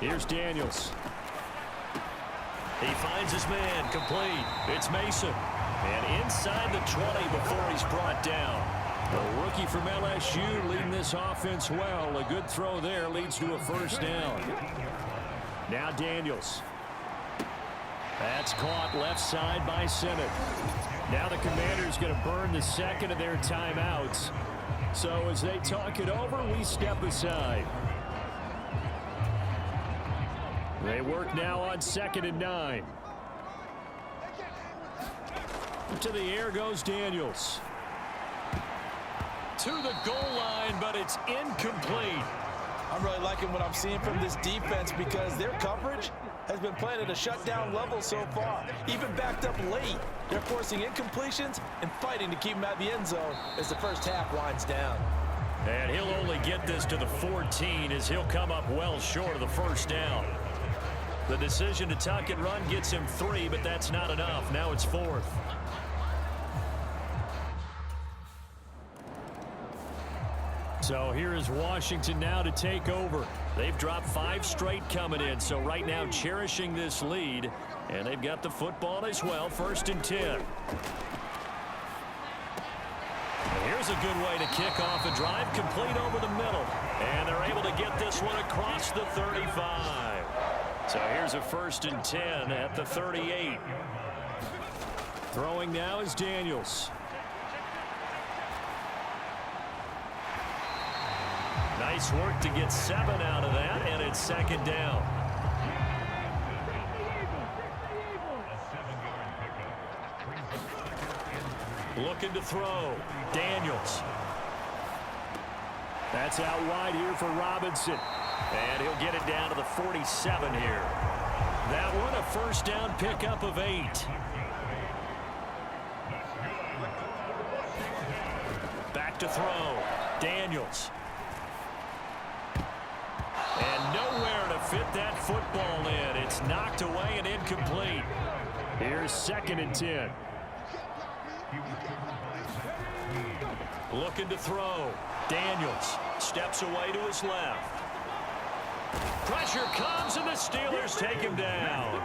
Here's Daniels. He finds his man, complete. It's Mason. And inside the 20 before he's brought down. The rookie from LSU leading this offense well. A good throw there leads to a first down. Now Daniels. That's caught left side by Simmons. Now the Commanders going to burn the second of their timeouts. So as they talk it over, we step aside. They work now on 2nd and 9. To the air goes Daniels. To the goal line, but it's incomplete. I'm really liking what I'm seeing from this defense because their coverage has been playing at a shutdown level so far. Even backed up late, they're forcing incompletions and fighting to keep them out of the end zone as the first half winds down. And he'll only get this to the 14 as he'll come up well short of the first down. The decision to tuck and run gets him 3, but that's not enough. Now it's 4th. So here is Washington now to take over. They've dropped 5 straight coming in, so right now cherishing this lead. And they've got the football as well, 1st and 10. And here's a good way to kick off a drive, complete over the middle. And they're able to get this one across the 35. So here's a 1st and 10 at the 38. Throwing now is Daniels. Nice work to get 7 out of that, and it's 2nd down. Looking to throw. Daniels. That's out wide here for Robinson. And he'll get it down to the 47 here. That one a first down pickup of 8. Back to throw. Daniels. And nowhere to fit that football in. It's knocked away and incomplete. Here's 2nd and 10. Looking to throw. Daniels steps away to his left. Pressure comes, and the Steelers take him down.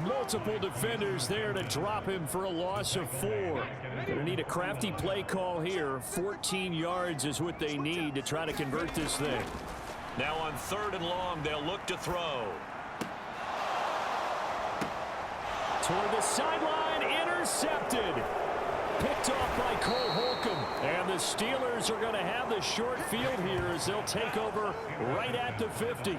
Multiple defenders there to drop him for a loss of 4. Going to need a crafty play call here. 14 yards is what they need to try to convert this thing. Now on 3rd and long, they'll look to throw. Toward the sideline, intercepted. Picked off by Cole Holcomb. And the Steelers are going to have the short field here as they'll take over right at the 50.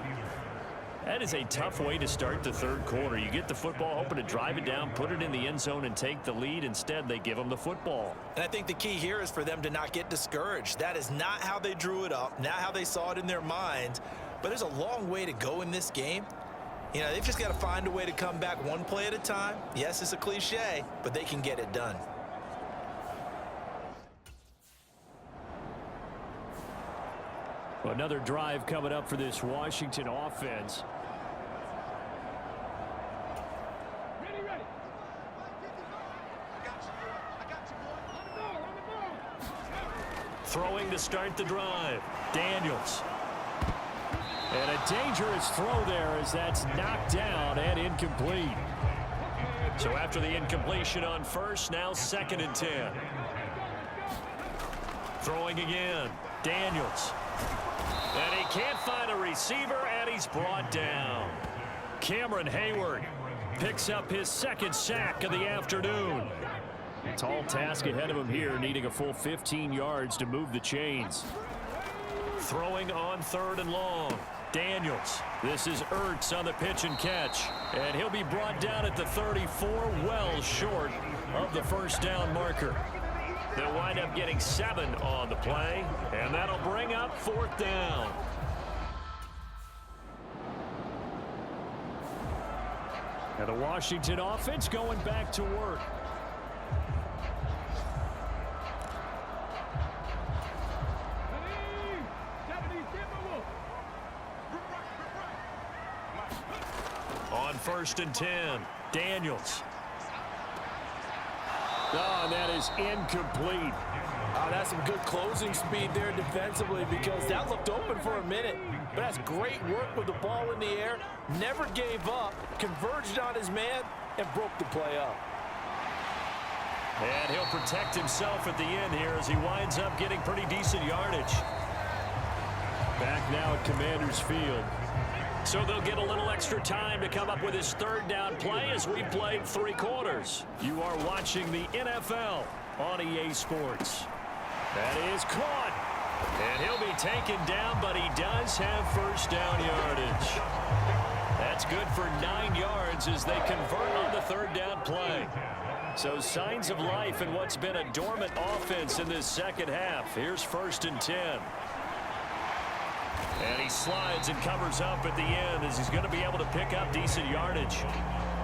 That is a tough way to start the 3rd quarter. You get the football, hoping to drive it down, put it in the end zone, and take the lead. Instead, they give them the football. And I think the key here is for them to not get discouraged. That is not how they drew it up, not how they saw it in their minds. But there's a long way to go in this game. You know, they've just got to find a way to come back one play at a time. Yes, it's a cliche, but they can get it done. Another drive coming up for this Washington offense. Throwing to start the drive. Daniels. And a dangerous throw there as that's knocked down and incomplete. So after the incompletion on 1st, now 2nd and 10. Throwing again. Daniels. And he can't find a receiver, and he's brought down. Cameron Hayward picks up his 2nd sack of the afternoon. Tall task ahead of him here, needing a full 15 yards to move the chains. Throwing on 3rd and long. Daniels. This is Ertz on the pitch and catch. And he'll be brought down at the 34, well short of the first down marker. They'll wind up getting 7 on the play, and that'll bring up 4th down. And the Washington offense going back to work. On 1st and 10, Daniels. Oh, and that is incomplete. That's some good closing speed there defensively because that looked open for a minute. But that's great work with the ball in the air. Never gave up, converged on his man, and broke the play up. And he'll protect himself at the end here as he winds up getting pretty decent yardage. Back now at Commander's Field. So they'll get a little extra time to come up with his third down play as we played 3 quarters. You are watching the NFL on EA Sports. That is caught. And he'll be taken down, but he does have first down yardage. That's good for 9 yards as they convert on the third down play. So signs of life in what's been a dormant offense in this second half. Here's 1st and 10. And he slides and covers up at the end as he's going to be able to pick up decent yardage.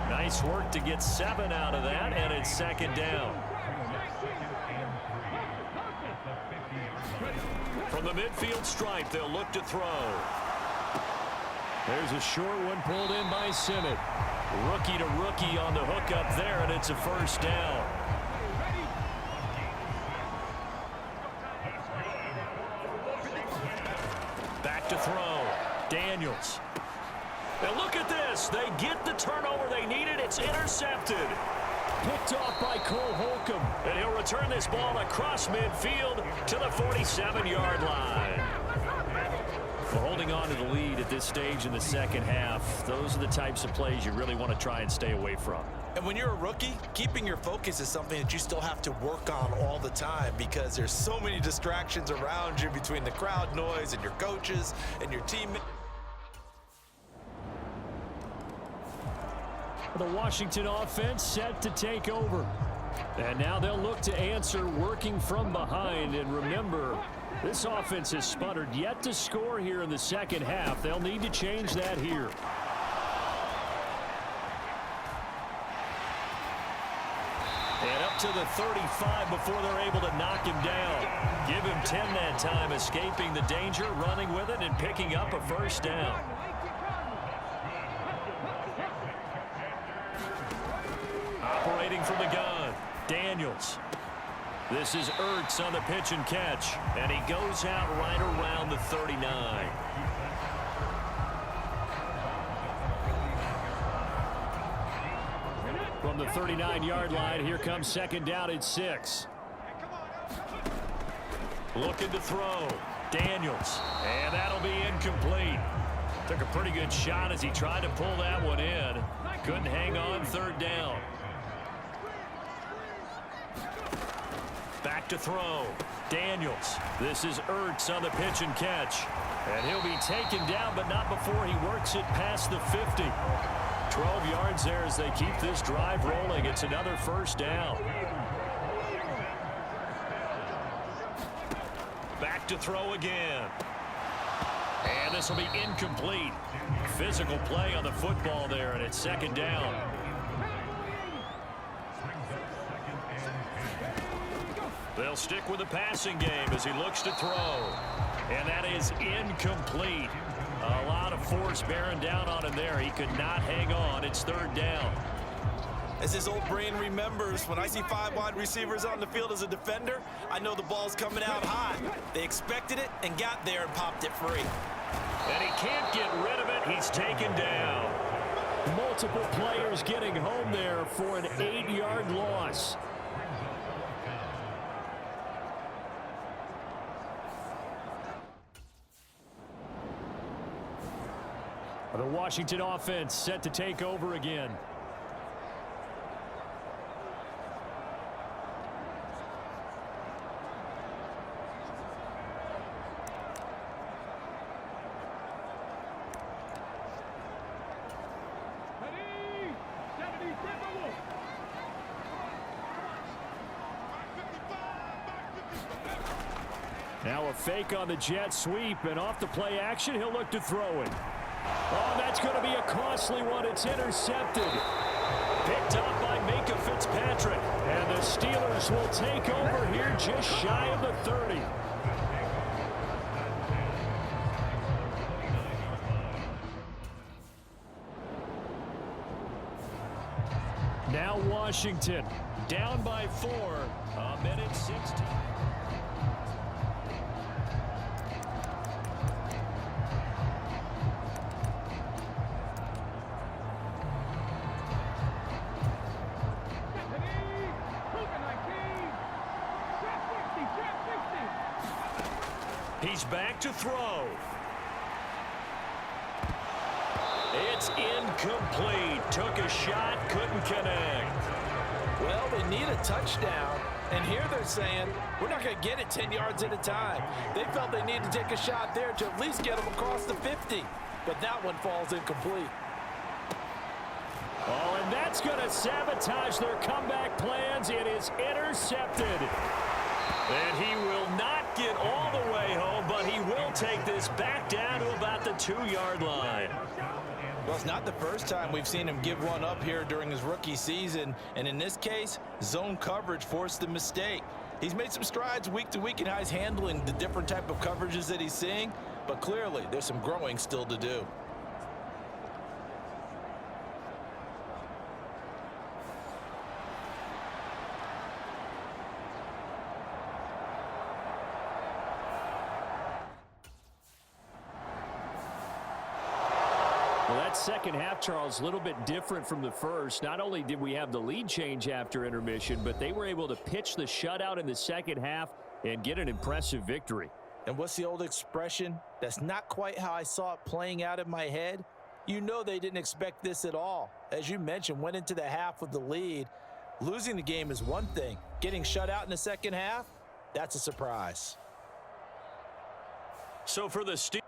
Nice work to get 7 out of that, and it's 2nd down. From the midfield stripe, they'll look to throw. There's a short one pulled in by Simmett. Rookie to rookie on the hook up there, and it's a first down. Back to throw. Daniels. And look at this. They get the turnover they needed. It's intercepted. Picked off by Cole Holcomb. And he'll return this ball across midfield to the 47-yard line. Well, holding on to the lead at this stage in the second half, those are the types of plays you really want to try and stay away from. And when you're a rookie, keeping your focus is something that you still have to work on all the time because there's so many distractions around you between the crowd noise and your coaches and your teammates. The Washington offense set to take over. And now they'll look to answer working from behind. And remember, this offense has sputtered yet to score here in the second half. They'll need to change that here. And up to the 35 before they're able to knock him down. Give him 10 that time, escaping the danger, running with it, and picking up a first down. Operating from the gun, Daniels. This is Ertz on the pitch and catch, and he goes out right around the 39. From the 39-yard line, here comes 2nd down at 6. Looking to throw, Daniels, and that'll be incomplete. Took a pretty good shot as he tried to pull that one in. Couldn't hang on, 3rd down. Back to throw. Daniels. This is Ertz on the pitch and catch. And he'll be taken down, but not before he works it past the 50. 12 yards there as they keep this drive rolling. It's another first down. Back to throw again. And this will be incomplete. Physical play on the football there, and it's 2nd down. They'll stick with the passing game as he looks to throw. And that is incomplete. A lot of force bearing down on him there. He could not hang on. It's 3rd down. As his old brain remembers, when I see 5 wide receivers on the field as a defender, I know the ball's coming out high. They expected it and got there and popped it free. And he can't get rid of it. He's taken down. Multiple players getting home there for an 8-yard loss. The Washington offense set to take over again. Now a fake on the jet sweep, and off the play action, he'll look to throw it. Oh, that's going to be a costly one. It's intercepted. Picked up by Minka Fitzpatrick. And the Steelers will take over here just shy of the 30. Now Washington down by 4. A minute 16. He's back to throw. It's incomplete. Took a shot, couldn't connect. Well, they need a touchdown, and here they're saying, we're not going to get it 10 yards at a time. They felt they needed to take a shot there to at least get them across the 50, but that one falls incomplete. Oh, and that's going to sabotage their comeback plans. It is intercepted. And he will not get all the way home, but he will take this back down to about the 2-yard line. Well, it's not the first time we've seen him give one up here during his rookie season, and in this case, zone coverage forced the mistake. He's made some strides week to week in how he's handling the different type of coverages that he's seeing, but clearly there's some growing still to do. Well, that second half, Charles, a little bit different from the first. Not only did we have the lead change after intermission, but they were able to pitch the shutout in the second half and get an impressive victory. And what's the old expression? That's not quite how I saw it playing out in my head. You know they didn't expect this at all. As you mentioned, went into the half with the lead. Losing the game is one thing. Getting shut out in the second half, that's a surprise. So for the Steelers,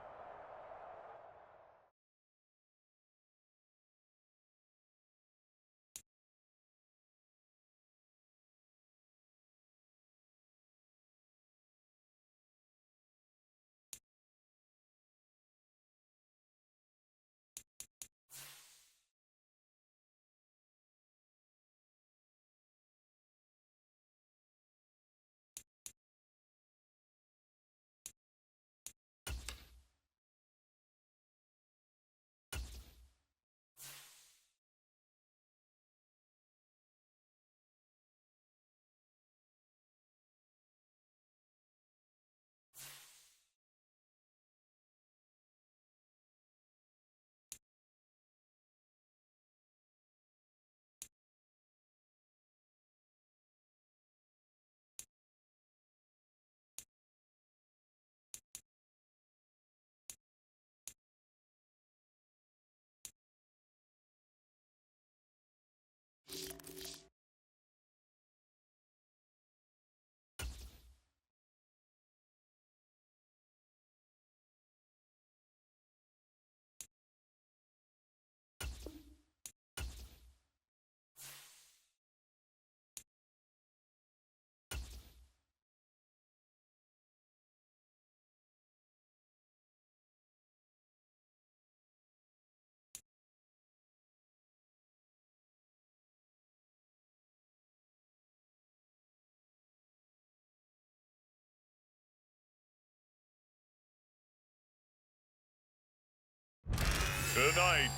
tonight,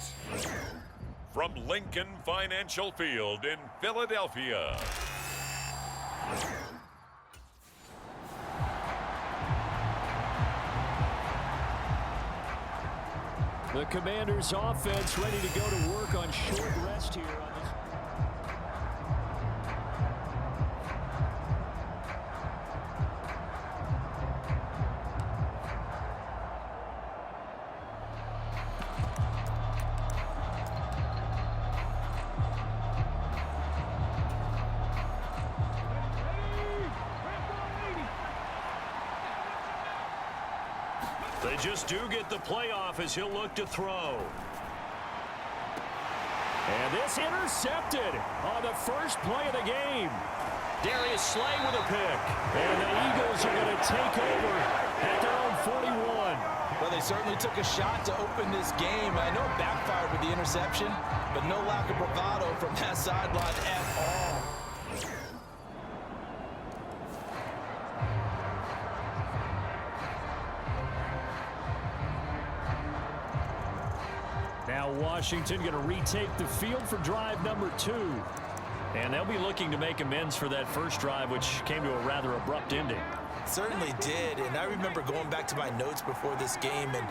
from Lincoln Financial Field in Philadelphia. The Commanders' offense ready to go to work on short rest here on this. they just do get the playoff as he'll look to throw. And this intercepted on the first play of the game. Darius Slay with a pick. And the Eagles are going to take over at their own 41. Well, they certainly took a shot to open this game. I know it backfired with the interception, but no lack of bravado from that sideline at all. Now Washington going to retake the field for drive number 2. And they'll be looking to make amends for that first drive, which came to a rather abrupt ending. Certainly did, and I remember going back to my notes before this game, and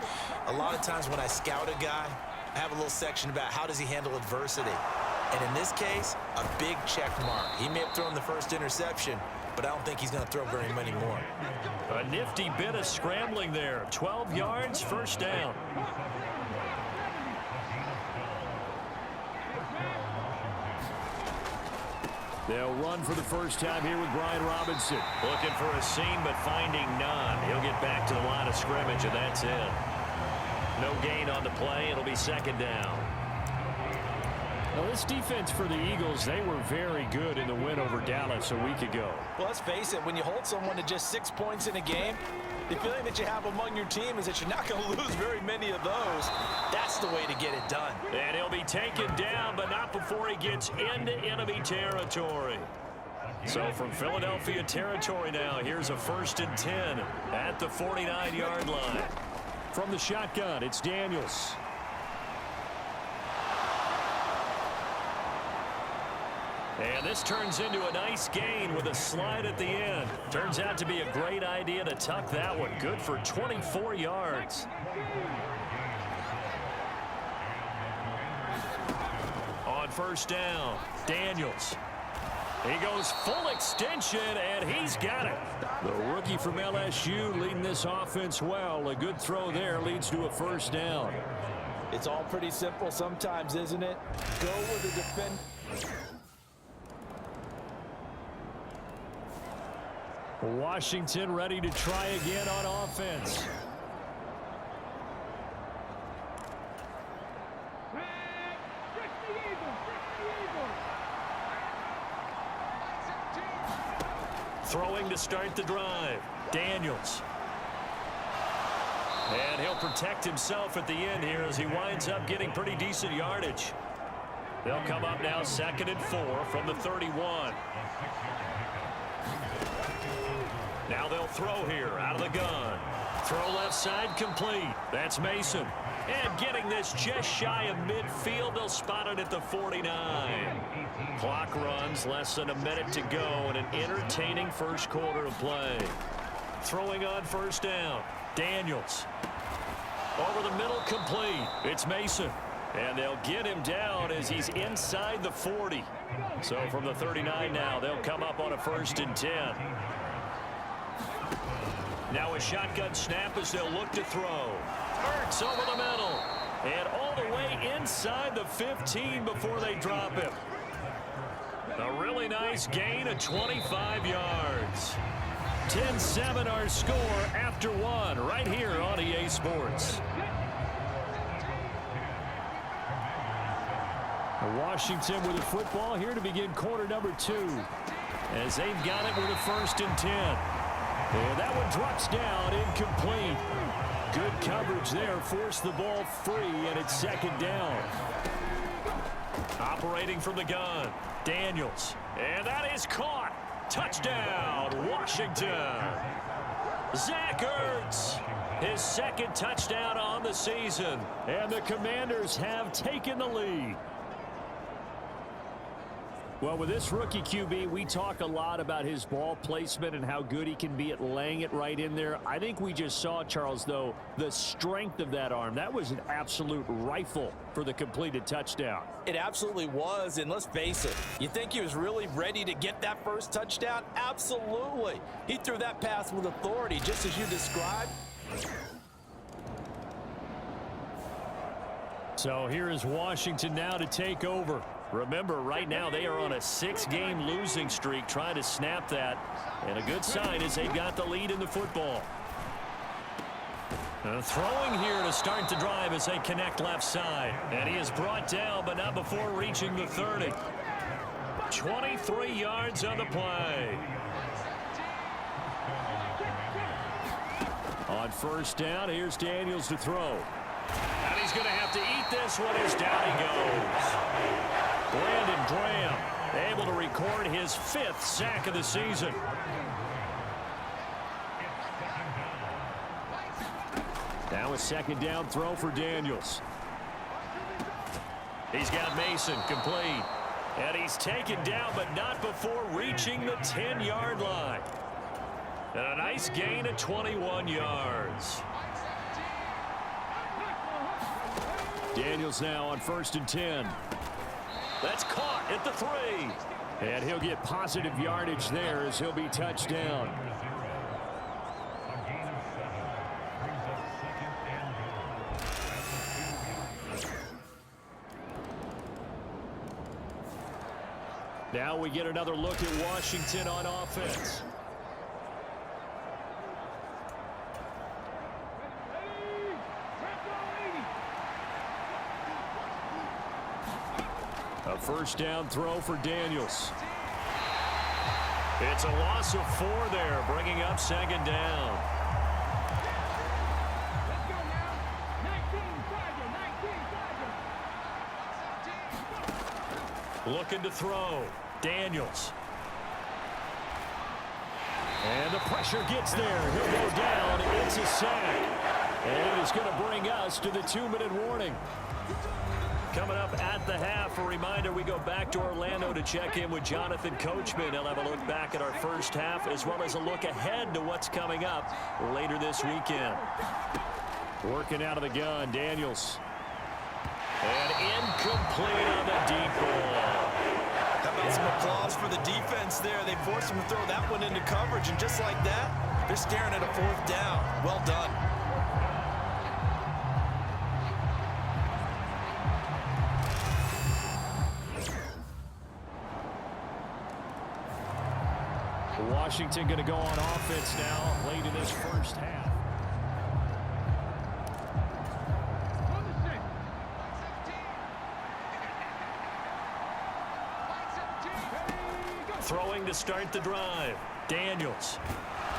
a lot of times when I scout a guy, I have a little section about how does he handle adversity. And in this case, a big check mark. He may have thrown the first interception, but I don't think he's going to throw very many more. A nifty bit of scrambling there. 12 yards, first down. They'll run for the first time here with Brian Robinson. Looking for a seam, but finding none. He'll get back to the line of scrimmage, and that's it. No gain on the play. It'll be second down. Now, this defense for the Eagles, they were very good in the win over Dallas a week ago. Well, let's face it, when you hold someone to just 6 points in a game, the feeling that you have among your team is that you're not going to lose very many of those. That's the way to get it done. And he'll be taken down, but not before he gets into enemy territory. So from Philadelphia territory now, here's a 1st and 10 at the 49-yard line. From the shotgun, it's Daniels. And this turns into a nice gain with a slide at the end. Turns out to be a great idea to tuck that one. Good for 24 yards. On first down, Daniels. He goes full extension, and he's got it. The rookie from LSU leading this offense well. A good throw there leads to a first down. It's all pretty simple sometimes, isn't it? Go with the defense. Washington ready to try again on offense. Throwing to start the drive. Daniels. And he'll protect himself at the end here as he winds up getting pretty decent yardage. They'll come up now 2nd and 4 from the 31. Now they'll throw here out of the gun. Throw left side complete. That's Mason. And getting this just shy of midfield, they'll spot it at the 49. Clock runs, less than a minute to go, and an entertaining first quarter of play. Throwing on first down, Daniels. Over the middle, complete. It's Mason. And they'll get him down as he's inside the 40. So from the 39 now, they'll come up on a 1st and 10. Now a shotgun snap as they'll look to throw. Ertz over the middle. And all the way inside the 15 before they drop him. A really nice gain of 25 yards. 10-7 our score after one right here on EA Sports. Washington with the football here to begin quarter number 2. As they've got it with a 1st and 10. And that one drops down, incomplete. Good coverage there, forced the ball free, and it's 2nd down. Operating from the gun, Daniels. And that is caught. Touchdown, Washington. Zach Ertz, his 2nd touchdown on the season. And the Commanders have taken the lead. Well, with this rookie QB, we talk a lot about his ball placement and how good he can be at laying it right in there. I think we just saw, Charles, though, the strength of that arm. That was an absolute rifle for the completed touchdown. It absolutely was, and let's face it, you think he was really ready to get that first touchdown? Absolutely. He threw that pass with authority, just as you described. So here is Washington now to take over. Remember, right now they are on a 6-game losing streak, trying to snap that. And a good sign is they've got the lead in the football. Throwing here to start the drive as they connect left side. And he is brought down, but not before reaching the 30. 23 yards on the play. On first down, here's Daniels to throw. And he's going to have to eat this one as down he goes. Brandon Graham able to record his 5th sack of the season. Now a 2nd down throw for Daniels. He's got Mason complete. And he's taken down, but not before reaching the 10-yard line. And a nice gain of 21 yards. Daniels now on 1st and 10. That's caught at the 3. And he'll get positive yardage there as he'll be touched down. Now we get another look at Washington on offense. A first down throw for Daniels. It's a loss of 4 there, bringing up 2nd down. Looking to throw. Daniels. And the pressure gets there. He'll go down. It's a sack. And it's going to bring us to the 2-minute warning. Coming up at the half, a reminder, we go back to Orlando to check in with Jonathan Coachman. He'll have a look back at our first half as well as a look ahead to what's coming up later this weekend. Working out of the gun, Daniels. And incomplete on the deep ball. How about some applause for the defense there? They forced him to throw that one into coverage, and just like that, they're staring at a 4th down. Well done. Washington going to go on offense now late in this first half. Throwing to start the drive. Daniels.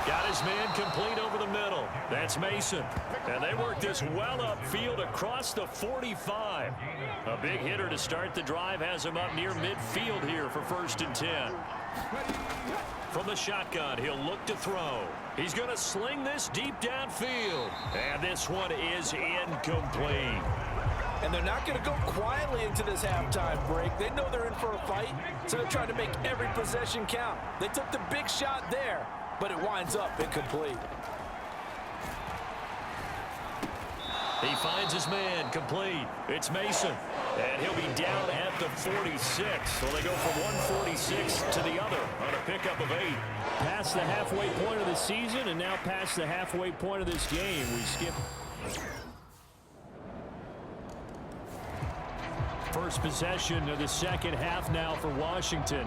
Got his man complete over the middle. That's Mason. And they work this well upfield across the 45. A big hitter to start the drive has him up near midfield here for 1st and 10. From the shotgun, he'll look to throw. He's going to sling this deep downfield. And this one is incomplete. And they're not going to go quietly into this halftime break. They know they're in for a fight, so they're trying to make every possession count. They took the big shot there, but it winds up incomplete. He finds his man complete. It's Mason. And he'll be down at the 46. So they go from 146 to the other on a pickup of 8. Past the halfway point of the season and now past the halfway point of this game. We skip. First possession of the second half now for Washington.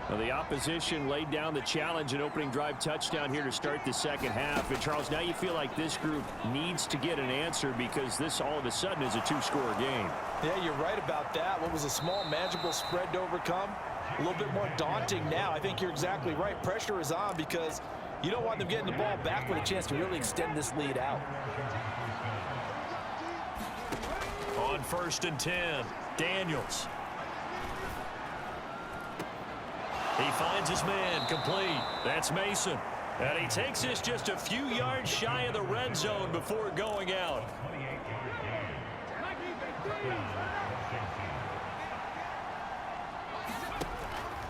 Now the opposition laid down the challenge and opening drive touchdown here to start the second half. And Charles, now you feel like this group needs to get an answer because this all of a sudden is a 2-score game. Yeah, you're right about that. What was a small, manageable spread to overcome, a little bit more daunting now. I think you're exactly right. Pressure is on because you don't want them getting the ball back with a chance to really extend this lead out. On 1st and 10, Daniels. He finds his man complete. That's Mason. And he takes this just a few yards shy of the red zone before going out.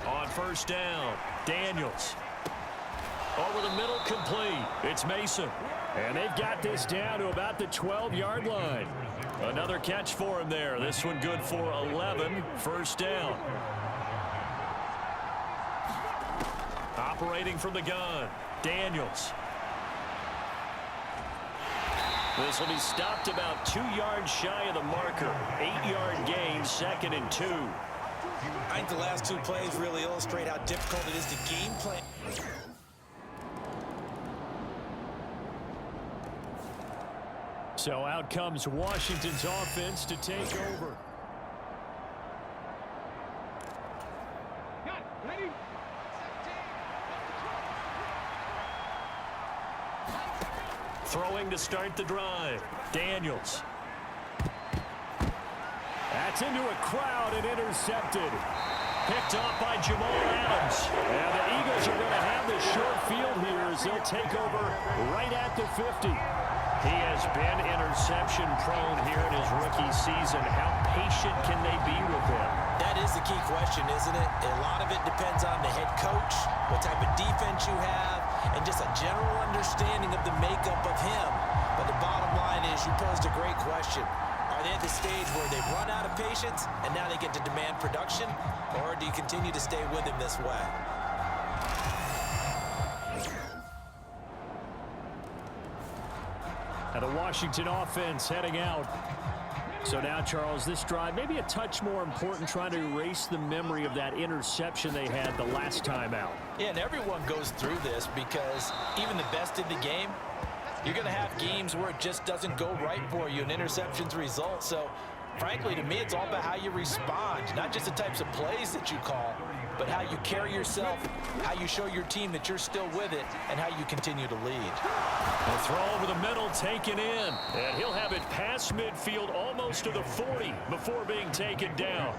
On 1st down, Daniels. Over the middle, complete. It's Mason. And they've got this down to about the 12-yard line. Another catch for him there. This one good for 11. 1st down. Operating from the gun, Daniels. This will be stopped about 2 yards shy of the marker. 8-yard gain, 2nd and 2. I think the last 2 plays really illustrate how difficult it is to game plan. So out comes Washington's offense to take over. Throwing to start the drive, Daniels. That's into a crowd and intercepted. Picked off by Jamal Adams. And the Eagles are going to have the short field here as they'll take over right at the 50. He has been interception prone here in his rookie season. How patient can they be with him? That is the key question, isn't it? A lot of it depends on the head coach, what type of defense you have, and just a general understanding of the makeup of him. But the bottom line is, you posed a great question. Are they at the stage where they've run out of patience and now they get to demand production? Or do you continue to stay with him this way? And the Washington offense heading out. So now, Charles, this drive maybe a touch more important, trying to erase the memory of that interception they had the last time out. Yeah, and everyone goes through this because even the best in the game, you're going to have games where it just doesn't go right for you, and interceptions result. So, frankly, to me, it's all about how you respond, not just the types of plays that you call, but how you carry yourself, how you show your team that you're still with it, and how you continue to lead. A throw over the middle, taken in. And he'll have it past midfield almost to the 40 before being taken down.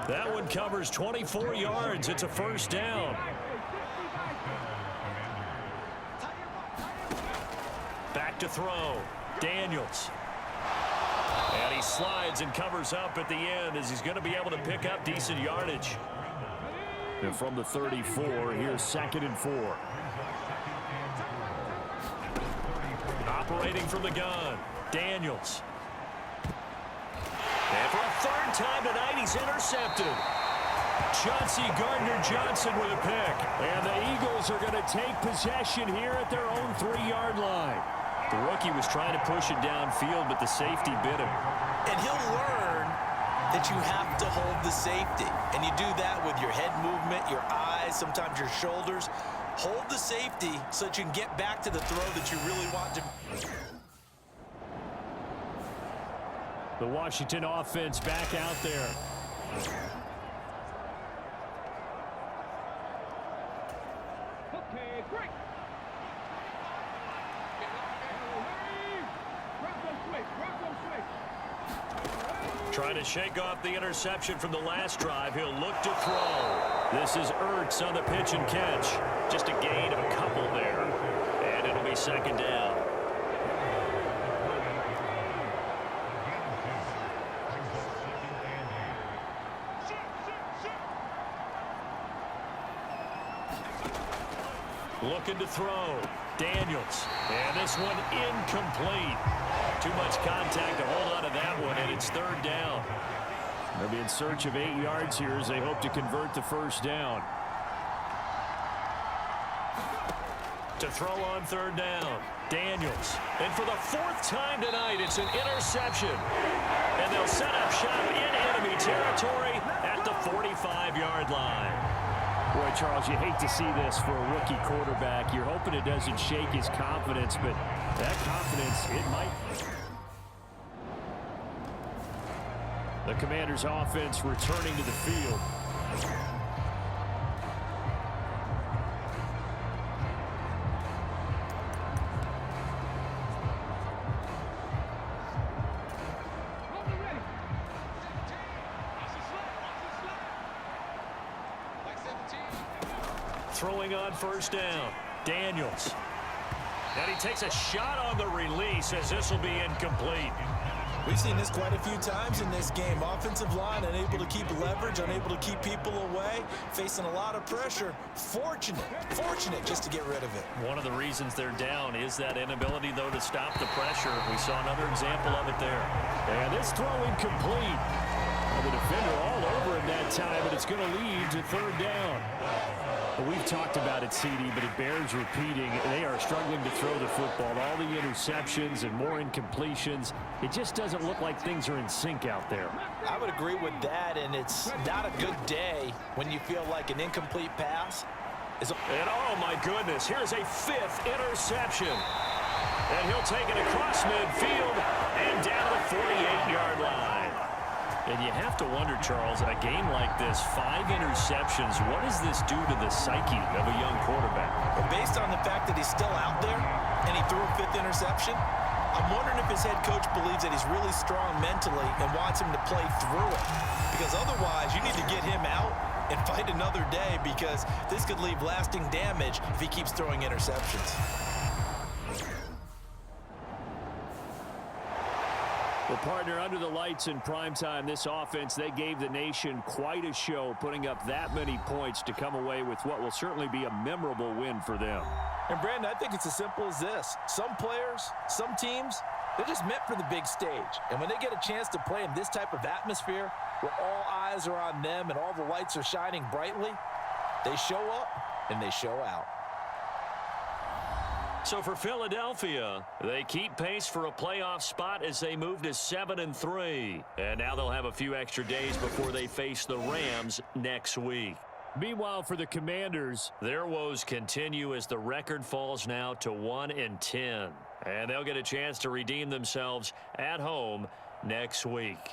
That one covers 24 yards. It's a first down. Back to throw. Daniels. And he slides and covers up at the end as he's going to be able to pick up decent yardage. And from the 34, here's 2nd and 4. Operating from the gun, Daniels. And for a third time tonight, he's intercepted. Chauncey Gardner-Johnson with a pick. And the Eagles are going to take possession here at their own 3-yard line. The rookie was trying to push it downfield, but the safety bit him. And he'll learn that you have to hold the safety. And you do that with your head movement, your eyes, sometimes your shoulders. Hold the safety so that you can get back to the throw that you really want to. The Washington offense back out there. Okay, great. Trying to shake off the interception from the last drive. He'll look to throw. This is Ertz on the pitch and catch. Just a gain of a couple there. And it'll be 2nd down. Looking to throw. Daniels. And this one incomplete. Too much contact to hold on to that one, and it's 3rd down. They'll be in search of 8 yards here as they hope to convert the first down. To throw on 3rd down, Daniels. And for the 4th time tonight, it's an interception. And they'll set up shop in enemy territory at the 45-yard line. Boy, Charles, you hate to see this for a rookie quarterback. You're hoping it doesn't shake his confidence, but that confidence, it might. The Commanders' offense returning to the field. Throwing on 1st down, Daniels. And he takes a shot on the release as this will be incomplete. We've seen this quite a few times in this game. Offensive line unable to keep leverage, unable to keep people away, facing a lot of pressure. Fortunate just to get rid of it. One of the reasons they're down is that inability, though, to stop the pressure. We saw another example of it there. And this throw incomplete. Well, the defender all over him that time, but it's going to lead to 3rd down. Well, we've talked about it, CD, but it bears repeating. They are struggling to throw the football. All the interceptions and more incompletions. It just doesn't look like things are in sync out there. I would agree with that, and it's not a good day when you feel like an incomplete pass is. And oh my goodness, here's a 5th interception. And he'll take it across midfield and down the 48-yard line. And you have to wonder, Charles, in a game like this, 5 interceptions, what does this do to the psyche of a young quarterback? Well, based on the fact that he's still out there and he threw a 5th interception, I'm wondering if his head coach believes that he's really strong mentally and wants him to play through it. Because otherwise, you need to get him out and fight another day, because this could leave lasting damage if he keeps throwing interceptions. Well, partner, under the lights in primetime, this offense, they gave the nation quite a show, putting up that many points to come away with what will certainly be a memorable win for them. And, Brandon, I think it's as simple as this. Some players, some teams, they're just meant for the big stage. And when they get a chance to play in this type of atmosphere where all eyes are on them and all the lights are shining brightly, they show up and they show out. So for Philadelphia, they keep pace for a playoff spot as they move to 7-3. And now they'll have a few extra days before they face the Rams next week. Meanwhile, for the Commanders, their woes continue as the record falls now to 1-10. And they'll get a chance to redeem themselves at home next week.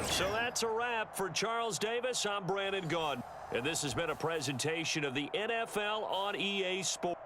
So that's a wrap. For Charles Davis, I'm Brandon Gaudin. And this has been a presentation of the NFL on EA Sports.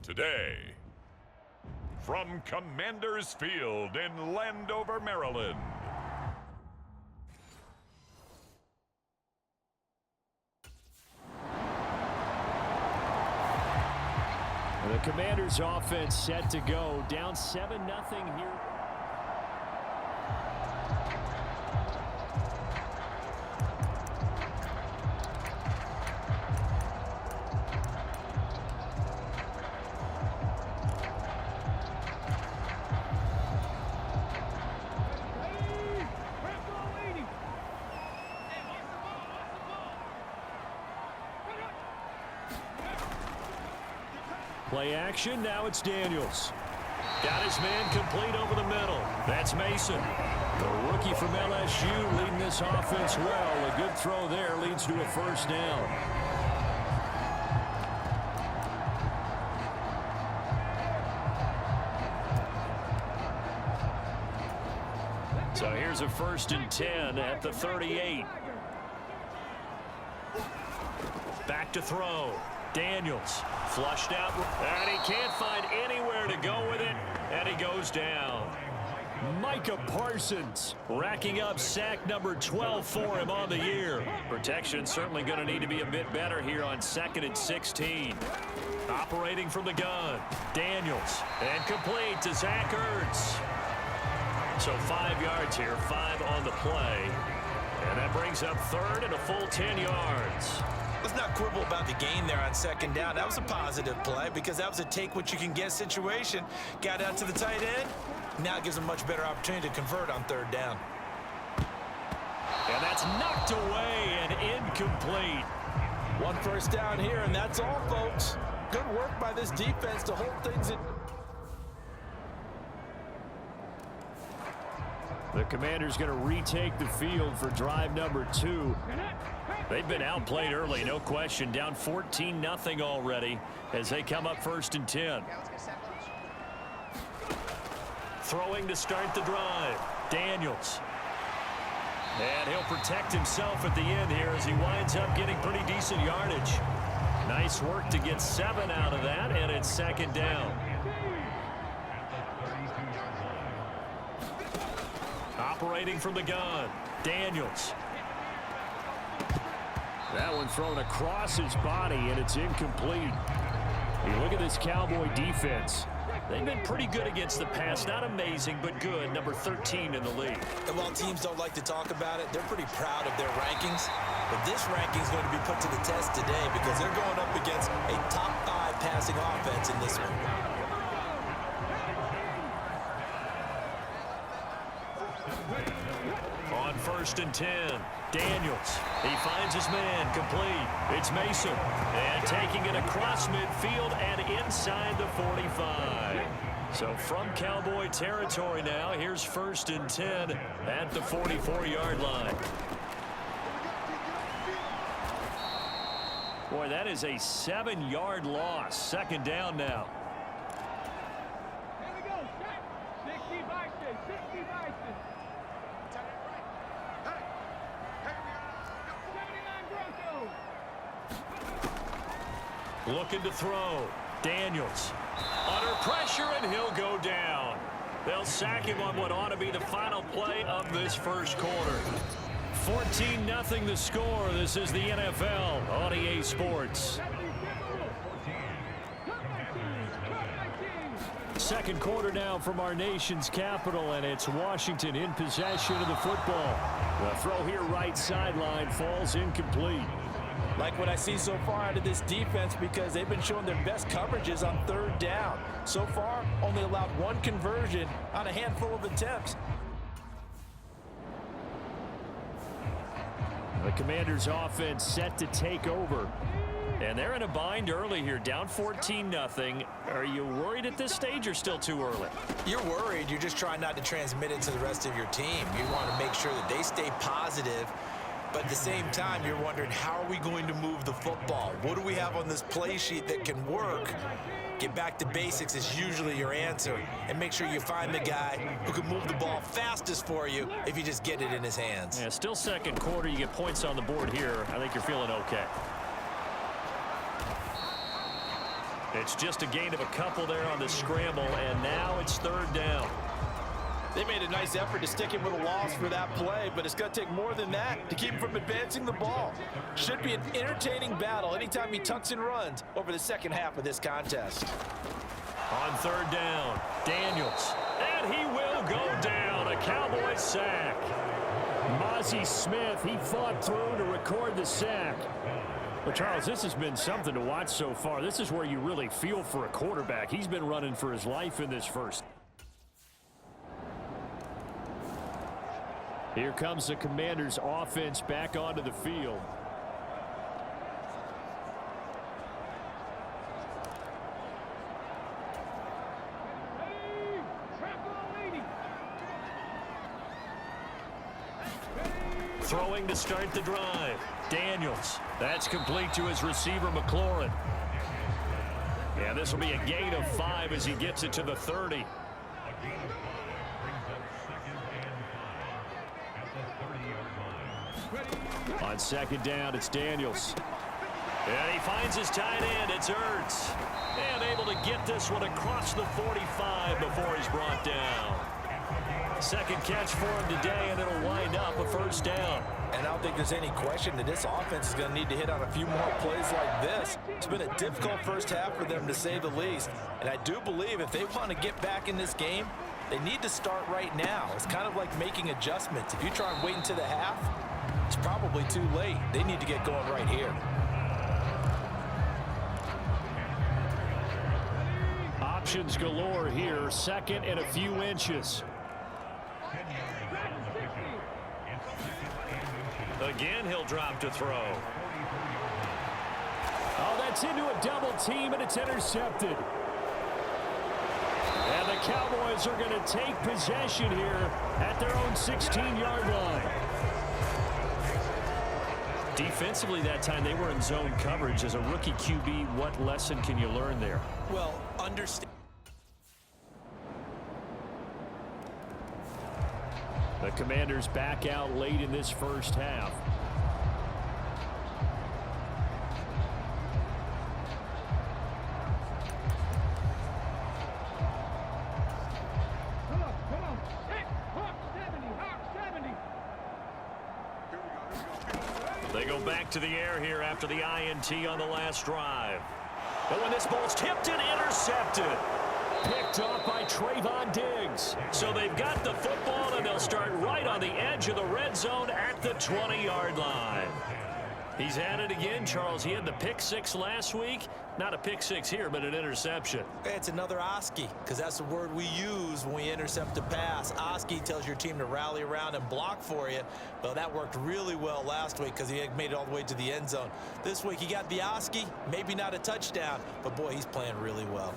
Today, from Commanders Field in Landover, Maryland. The Commanders' offense set to go. Down 7-0 here. Play action, now it's Daniels. Got his man complete over the middle. That's Mason. The rookie from LSU leading this offense well. A good throw there leads to a first down. So here's a 1st and 10 at the 38. Back to throw. Daniels flushed out, and he can't find anywhere to go with it, and he goes down. Micah Parsons racking up sack number 12 for him on the year. Protection certainly going to need to be a bit better here on 2nd and 16. Operating from the gun, Daniels, and complete to Zach Ertz. So 5 yards here, 5 on the play. And that brings up 3rd and a full 10 yards. Let's not quibble about the gain there on 2nd down. That was a positive play because that was a take-what-you-can-get situation. Got out to the tight end. Now it gives them a much better opportunity to convert on 3rd down. And that's knocked away and incomplete. 1 first down here, and that's all, folks. Good work by this defense to hold things in. The Commanders going to retake the field for drive number 2. They've been outplayed early, no question. Down 14-0 already as they come up 1st and 10. Throwing to start the drive, Daniels. And he'll protect himself at the end here as he winds up getting pretty decent yardage. Nice work to get 7 out of that, and it's 2nd down. Operating from the gun, Daniels. That one thrown across his body, and it's incomplete. You look at this Cowboy defense. They've been pretty good against the pass. Not amazing, but good. Number 13 in the league. And while teams don't like to talk about it, they're pretty proud of their rankings. But this ranking is going to be put to the test today because they're going up against a top 5 passing offense in this one. On 1st and 10, Daniels. He finds his man, complete. It's Mason. And taking it across midfield and inside the 45. So from Cowboy territory now, here's 1st and 10 at the 44-yard line. Boy, that is a 7-yard loss. 2nd down now. Looking to throw. Daniels. Under pressure, and he'll go down. They'll sack him on what ought to be the final play of this 1st quarter. 14-0 the score. This is the NFL on EA Sports. 2nd quarter now from our nation's capital, and it's Washington in possession of the football. The throw here right sideline falls incomplete. Like what I see so far out of this defense because they've been showing their best coverages on 3rd down. So far, only allowed 1 conversion on a handful of attempts. The Commanders' offense set to take over. And they're in a bind early here, down 14-0. Are you worried at this stage or still too early? You're worried. You're just trying not to transmit it to the rest of your team. You want to make sure that they stay positive. But at the same time, you're wondering, how are we going to move the football? What do we have on this play sheet that can work? Get back to basics is usually your answer. And make sure you find the guy who can move the ball fastest for you if you just get it in his hands. Yeah, still 2nd quarter. You get points on the board here. I think you're feeling okay. It's just a gain of a couple there on the scramble, and now it's 3rd down. They made a nice effort to stick him with a loss for that play, but it's going to take more than that to keep him from advancing the ball. Should be an entertaining battle anytime he tucks and runs over the 2nd half of this contest. On 3rd down, Daniels. And he will go down. A Cowboy sack. Mozzie Smith, he fought through to record the sack. Well, Charles, this has been something to watch so far. This is where you really feel for a quarterback. He's been running for his life in this 1st. Here comes the Commanders' offense back onto the field. Throwing to start the drive. Daniels. That's complete to his receiver, McLaurin. Yeah, this will be a gain of 5 as he gets it to the 30. On 2nd down, it's Daniels. And he finds his tight end. It's Ertz. And able to get this one across the 45 before he's brought down. second catch for him today, and it'll wind up a first down. And I don't think there's any question that this offense is going to need to hit on a few more plays like this. It's been a difficult first half for them, to say the least. And I do believe if they want to get back in this game, they need to start right now. It's kind of like making adjustments. If you try and wait until the half, it's probably too late. They need to get going right here. Options galore here. Second and a few inches. Again, he'll drop to throw. Oh, that's into a double team, and it's intercepted. And the Cowboys are going to take possession here at their own 16-yard line. Defensively that time, they were in zone coverage. As a rookie QB, what lesson can you learn there? Well, understand. The Commanders back out late in this first half. They go back to the air here after the INT on the last drive. But when this ball's tipped and intercepted. Picked off by Trayvon Diggs. So they've got the football, and they'll start right on the edge of the red zone at the 20-yard line. He's at it again, Charles. He had the pick six last week. Not a pick six here, but an interception. It's another Oski, because that's the word we use when we intercept a pass. Oski tells your team to rally around and block for you. Well, that worked really well last week because he made it all the way to the end zone. This week he got the Oski, maybe not a touchdown, but boy, he's playing really well.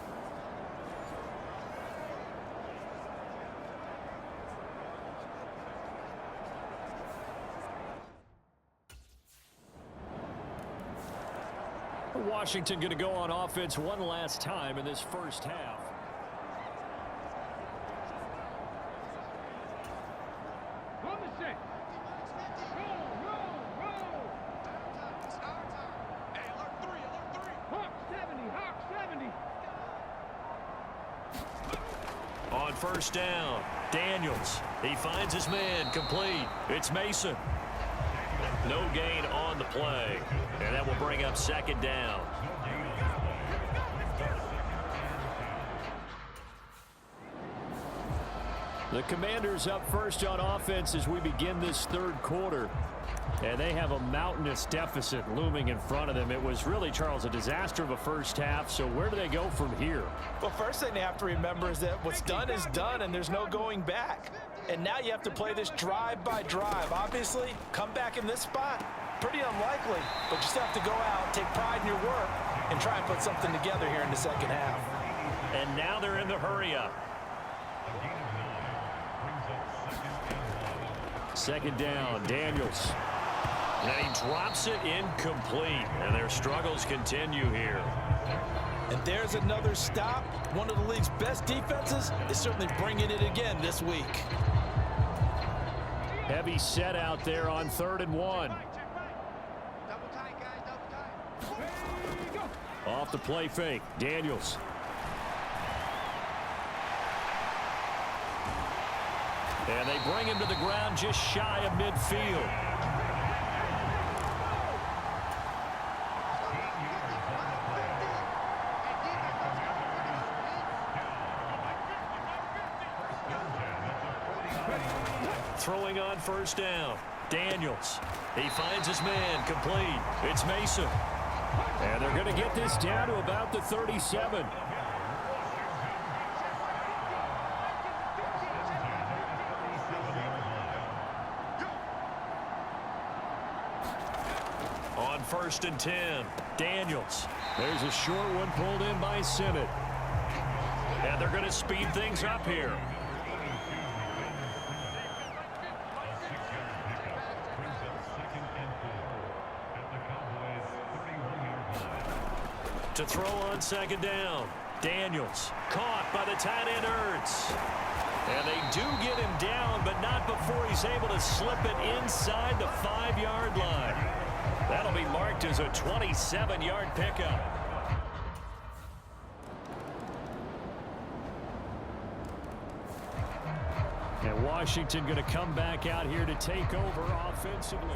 Washington going to go on offense one last time in this first half. On first down, Daniels. He finds his man, complete. It's Mason. No gain on the play, and that will bring up second down. The Commanders up first on offense as we begin this third quarter. And they have a mountainous deficit looming in front of them. It was really, Charles, a disaster of a first half. So where do they go from here? Well, first thing they have to remember is that what's done is done, and there's no going back. And now you have to play this drive by drive. Obviously, come back in this spot, pretty unlikely. But you still have to go out, take pride in your work, and try and put something together here in the second half. And now they're in the hurry-up. Second down, Daniels. And he drops it incomplete, and their struggles continue here. And there's another stop. One of the league's best defenses is certainly bringing it again this week. Heavy set out there on 3rd and 1. Off the play fake, Daniels. And they bring him to the ground just shy of midfield. Throwing on first down, Daniels. He finds his man, complete. It's Mason. And they're going to get this down to about the 37. On 1st and 10, Daniels. There's a short one pulled in by Sinnott. And they're going to speed things up here. To throw on 2nd down, Daniels. Caught by the tight end, Ertz. And they do get him down, but not before he's able to slip it inside the 5-yard line. That'll be marked as a 27-yard pickup. And Washington going to come back out here to take over offensively.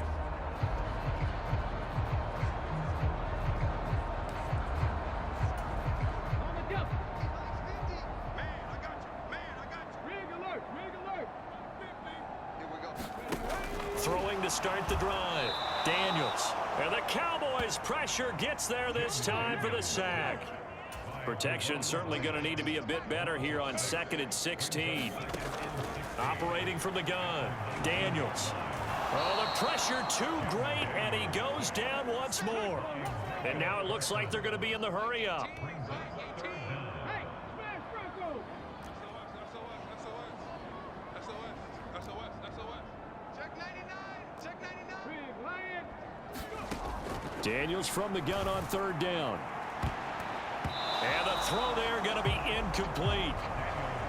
Throwing to start the drive. Daniels. And the Cowboys' pressure gets there this time for the sack. Protection certainly going to need to be a bit better here on 2nd and 16. Operating from the gun. Daniels. Oh, the pressure too great, and he goes down once more. And now it looks like they're going to be in the hurry up. Daniels from the gun on 3rd down. And the throw there going to be incomplete.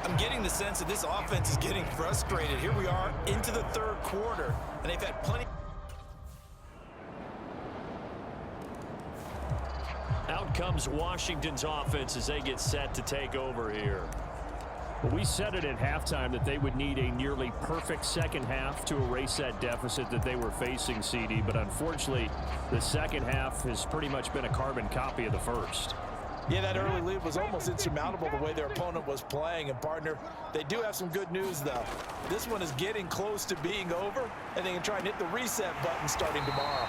I'm getting the sense that this offense is getting frustrated. Here we are into the 3rd quarter, and they've had plenty. Out comes Washington's offense as they get set to take over here. Well, we said it at halftime that they would need a nearly perfect second half to erase that deficit that they were facing, CD. But unfortunately, the second half has pretty much been a carbon copy of the first. Yeah, that early lead was almost insurmountable the way their opponent was playing. And, partner, they do have some good news, though. This one is getting close to being over, and they can try and hit the reset button starting tomorrow.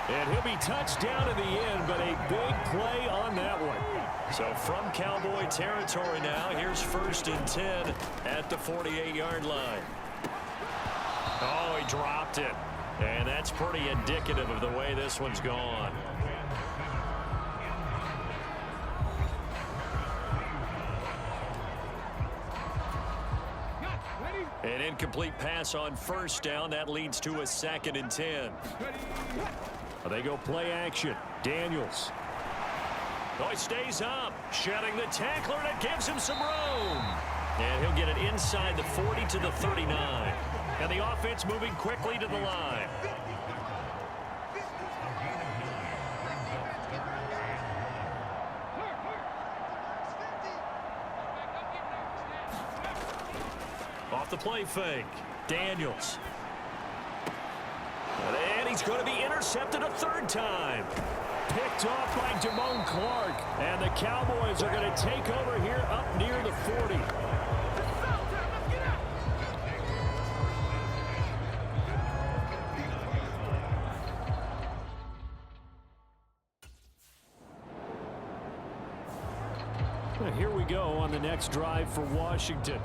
And he'll be touched down in the end, but a big play on that one. So from Cowboy territory now, here's 1st and 10 at the 48-yard line. Oh, he dropped it. And that's pretty indicative of the way this one's gone. An incomplete pass on 1st down. That leads to a 2nd and 10. They go play action. Daniels. Oh, he stays up, shedding the tackler, and it gives him some room. And he'll get it inside the 40 to the 39. And the offense moving quickly to the line. Off the play fake. Daniels. And he's going to be intercepted a 3rd time. Picked off by Damone Clark. And the Cowboys are going to take over here up near the 40. Well, here we go on the next drive for Washington.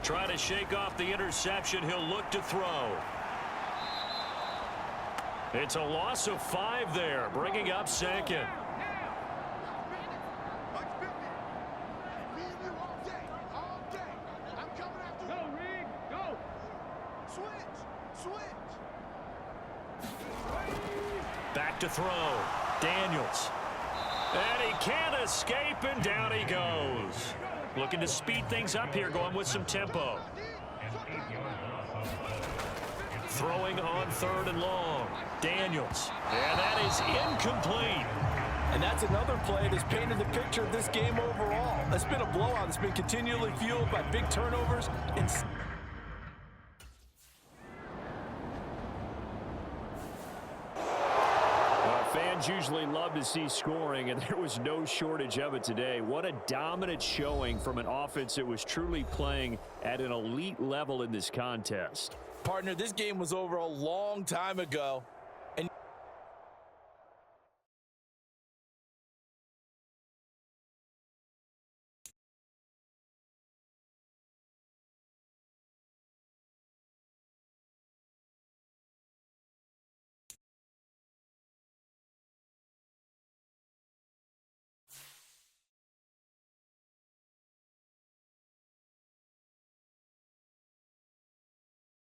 Trying to shake off the interception. He'll look to throw. It's a loss of 5 there, bringing up 2nd. Back to throw. Daniels. And he can't escape, and down he goes. Looking to speed things up here, going with some tempo. Throwing on 3rd and long. Daniels. And that is incomplete. And that's another play that's painted the picture of this game overall. It's been a blowout. It's been continually fueled by big turnovers. Fans usually love to see scoring, and there was no shortage of it today. What a dominant showing from an offense that was truly playing at an elite level in this contest. Partner, this game was over a long time ago,